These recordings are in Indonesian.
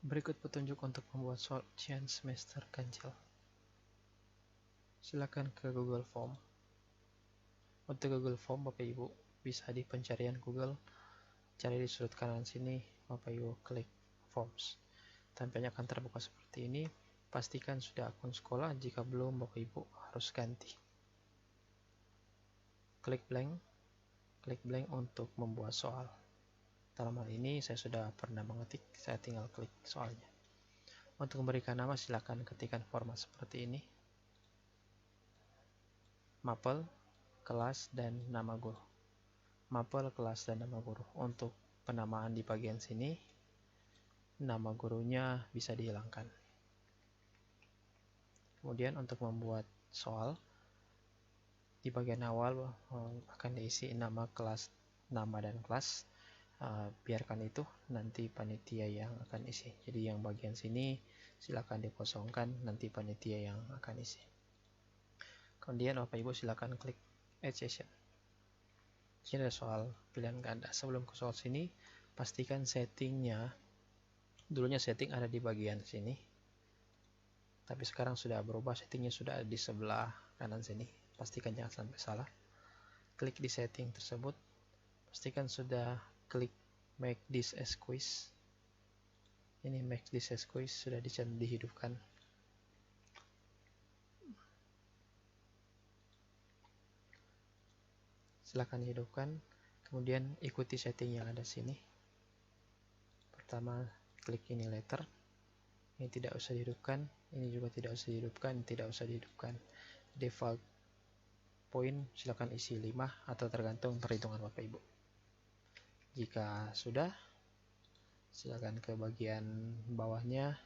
Berikut petunjuk untuk membuat soal ujian semester ganjil. Silakan ke Google Form. Untuk Google Form, Bapak Ibu bisa di pencarian Google, cari di sudut kanan sini, Bapak Ibu klik Forms. Tampilnya akan terbuka seperti ini. Pastikan sudah akun sekolah, jika belum Bapak Ibu harus ganti. Klik blank untuk membuat soal. Dalam hal ini saya sudah pernah mengetik, saya tinggal klik soalnya. Untuk memberikan nama silakan ketikkan format seperti ini. Mapel, kelas, dan nama guru. Mapel, kelas, dan nama guru. Untuk penamaan di bagian sini, nama gurunya bisa dihilangkan. Kemudian untuk membuat soal, di bagian awal akan diisi nama kelas, nama dan kelas. Biarkan itu, nanti panitia yang akan isi. Jadi yang bagian sini silakan dikosongkan, nanti panitia yang akan isi. Kemudian Bapak Ibu silakan klik Add Session. Ini ada soal pilihan ganda. Sebelum ke soal sini, pastikan settingnya, dulunya setting ada di bagian sini, tapi sekarang sudah berubah, settingnya sudah ada di sebelah kanan sini. Pastikan jangan sampai salah. Klik di setting tersebut, pastikan sudah klik Make this as quiz. Ini Make this as quiz sudah dihidupkan. Silahkan hidupkan, kemudian ikuti setting yang ada sini. Pertama, klik ini letter. Ini tidak usah dihidupkan, ini juga tidak usah dihidupkan, tidak usah dihidupkan. Default point silakan isi 5 atau tergantung perhitungan Bapak Ibu. Jika sudah, silakan ke bagian bawahnya,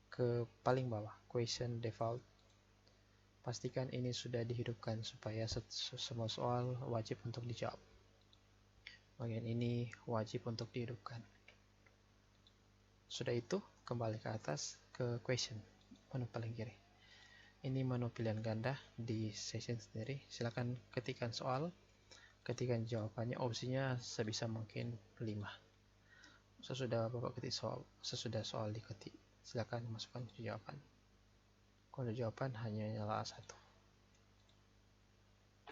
ke paling bawah, question default. Pastikan ini sudah dihidupkan supaya semua soal wajib untuk dijawab. Bagian ini wajib untuk dihidupkan. Sudah itu, kembali ke atas ke question, menu paling kiri. Ini menu pilihan ganda di session sendiri. Silakan ketikkan soal, ketikkan jawabannya, opsinya sebisa mungkin 5. Sesudah Bapak ketik soal, sesudah soal diketik, silakan masukkan jawaban. Kalau jawaban hanya nyala 1.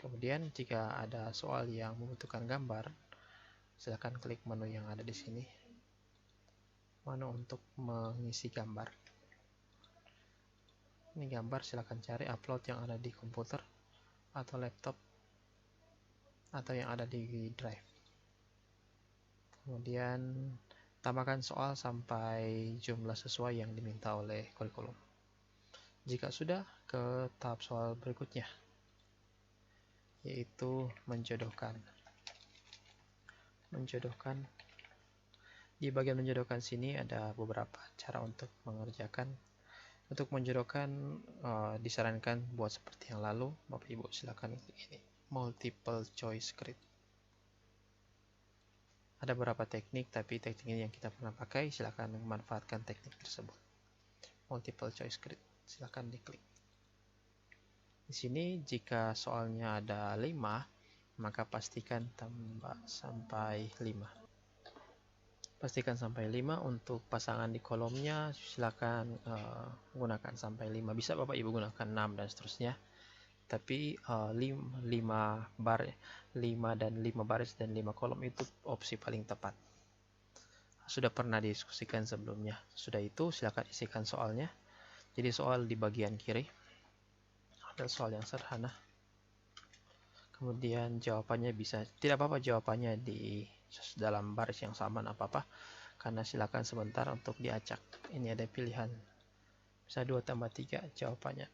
Kemudian jika ada soal yang membutuhkan gambar, silakan klik menu yang ada di sini. Menu untuk mengisi gambar. Ini gambar, silakan cari, upload yang ada di komputer atau laptop atau yang ada di drive. Kemudian tambahkan soal sampai jumlah sesuai yang diminta oleh kurikulum. Jika sudah, ke tahap soal berikutnya, yaitu menjodohkan. Di bagian menjodohkan sini ada beberapa cara untuk mengerjakan. Untuk menjodohkan disarankan buat seperti yang lalu. Bapak Ibu silakan ini multiple choice script. Ada beberapa teknik, tapi teknik ini yang kita pernah pakai. Silakan memanfaatkan teknik tersebut. Multiple choice script, silakan diklik. Di sini jika soalnya ada 5, maka pastikan tambah sampai 5. Pastikan sampai 5. Untuk pasangan di kolomnya silakan gunakan sampai 5. Bisa Bapak Ibu gunakan 6 dan seterusnya. Tapi 5 dan 5 baris dan 5 kolom itu opsi paling tepat. Sudah pernah diskusikan sebelumnya. Sudah itu silakan isikan soalnya. Jadi soal di bagian kiri. Ada soal yang sederhana. Kemudian jawabannya bisa, tidak apa-apa jawabannya di dalam baris yang sama, apa-apa, karena silakan sebentar untuk diacak. Ini ada pilihan, bisa 2 tambah 3 jawabannya.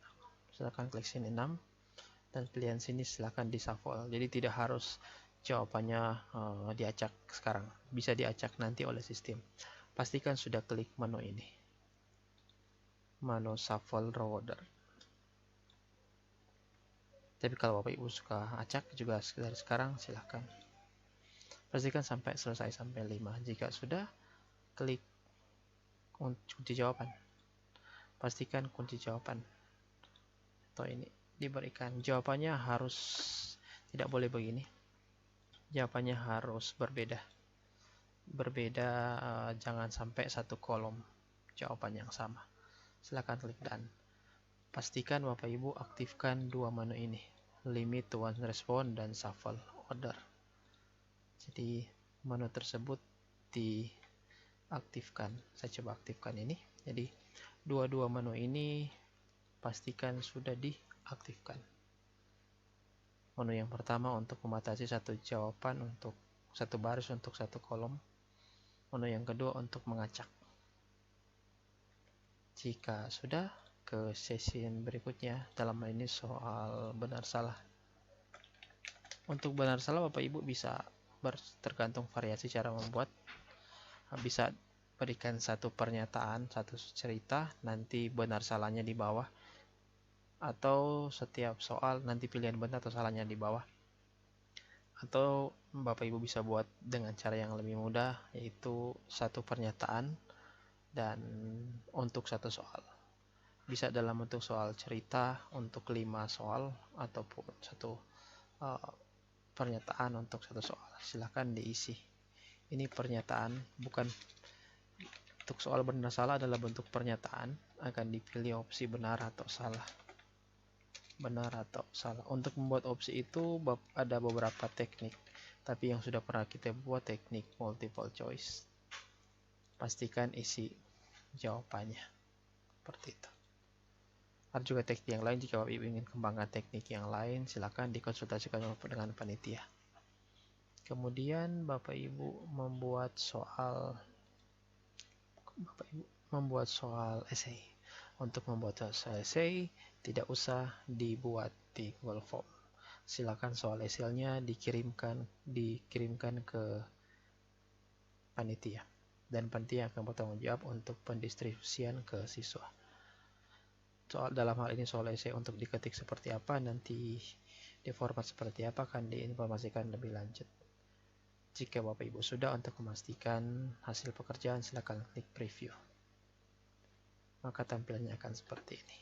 Silakan klik sini 6, dan pilihan sini silakan di shuffle. Jadi tidak harus jawabannya diacak sekarang, bisa diacak nanti oleh sistem. Pastikan sudah klik menu ini, menu shuffle row order. Tapi kalau Bapak Ibu suka acak juga dari sekarang, silahkan. Pastikan sampai selesai sampai 5. Jika sudah, klik kunci jawaban. Pastikan kunci jawaban atau ini diberikan. Jawabannya harus tidak boleh begini. Jawabannya harus berbeda. berbeda, jangan sampai satu kolom jawaban yang sama. Silakan klik done. Pastikan Bapak Ibu aktifkan dua menu ini, limit to one response dan shuffle order. Jadi menu tersebut diaktifkan. Saya coba aktifkan ini. Jadi dua-dua menu ini pastikan sudah diaktifkan. Menu yang pertama untuk membatasi satu jawaban untuk satu baris untuk satu kolom. Menu yang kedua untuk mengacak. Jika sudah, ke sesi berikutnya, dalam hal ini soal benar salah. Untuk benar salah Bapak Ibu bisa tergantung variasi cara membuat. Bisa berikan satu pernyataan, satu cerita, nanti benar salahnya di bawah. Atau setiap soal nanti pilihan benar atau salahnya di bawah. Atau Bapak Ibu bisa buat dengan cara yang lebih mudah, yaitu satu pernyataan dan untuk satu soal. Bisa dalam bentuk soal cerita untuk 5 soal ataupun satu pernyataan untuk satu soal. Silahkan diisi. Ini pernyataan, bukan untuk soal benar salah adalah bentuk pernyataan, akan dipilih opsi benar atau salah. Benar atau salah. Untuk membuat opsi itu ada beberapa teknik, tapi yang sudah pernah kita buat teknik multiple choice. Pastikan isi jawabannya seperti itu. Ada juga teknik yang lain. Jika Bapak Ibu ingin kembangkan teknik yang lain, silakan dikonsultasikan dengan panitia. Kemudian Bapak Ibu membuat soal essay. Untuk membuat soal essay tidak usah dibuat di Google Form. Silakan soal essay-nya dikirimkan ke panitia, dan panitia akan bertanggung jawab untuk pendistribusian ke siswa. Dalam hal ini soal essay untuk diketik seperti apa, nanti di format seperti apa akan diinformasikan lebih lanjut. Jika Bapak Ibu sudah, untuk memastikan hasil pekerjaan silakan klik preview. Maka tampilannya akan seperti ini.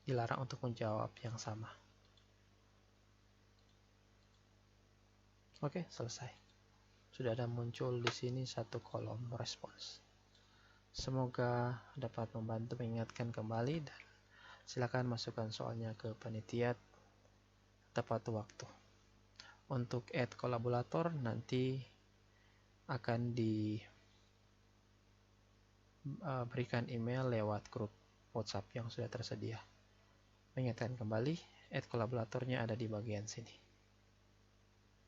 Dilarang untuk menjawab yang sama. Oke, selesai. Sudah ada muncul di sini satu kolom respons. Semoga dapat membantu mengingatkan kembali, dan silakan masukkan soalnya ke panitia tepat waktu. Untuk add kolaborator nanti akan diberikan email lewat grup WhatsApp yang sudah tersedia. Mengingatkan kembali, add kolaboratornya ada di bagian sini.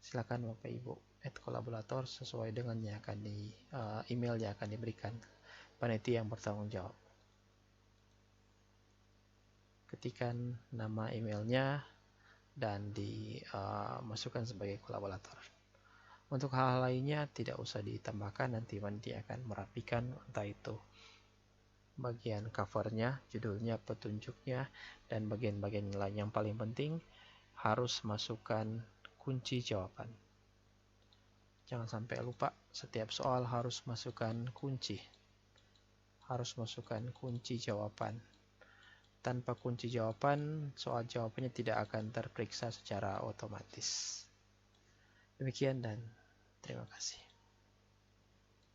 Silakan Bapak Ibu add kolaborator sesuai dengan yang akan email yang akan diberikan panitia yang bertanggung jawab. Ketikkan nama emailnya dan dimasukkan sebagai kolaborator. Untuk hal lainnya tidak usah ditambahkan, nanti panitia akan merapikan, entah itu bagian covernya, judulnya, petunjuknya, dan bagian-bagian lain. Yang paling penting harus masukkan kunci jawaban. Jangan sampai lupa, setiap soal harus masukkan kunci. Harus masukkan kunci jawaban. Tanpa kunci jawaban, soal jawabannya tidak akan terperiksa secara otomatis. Demikian dan terima kasih.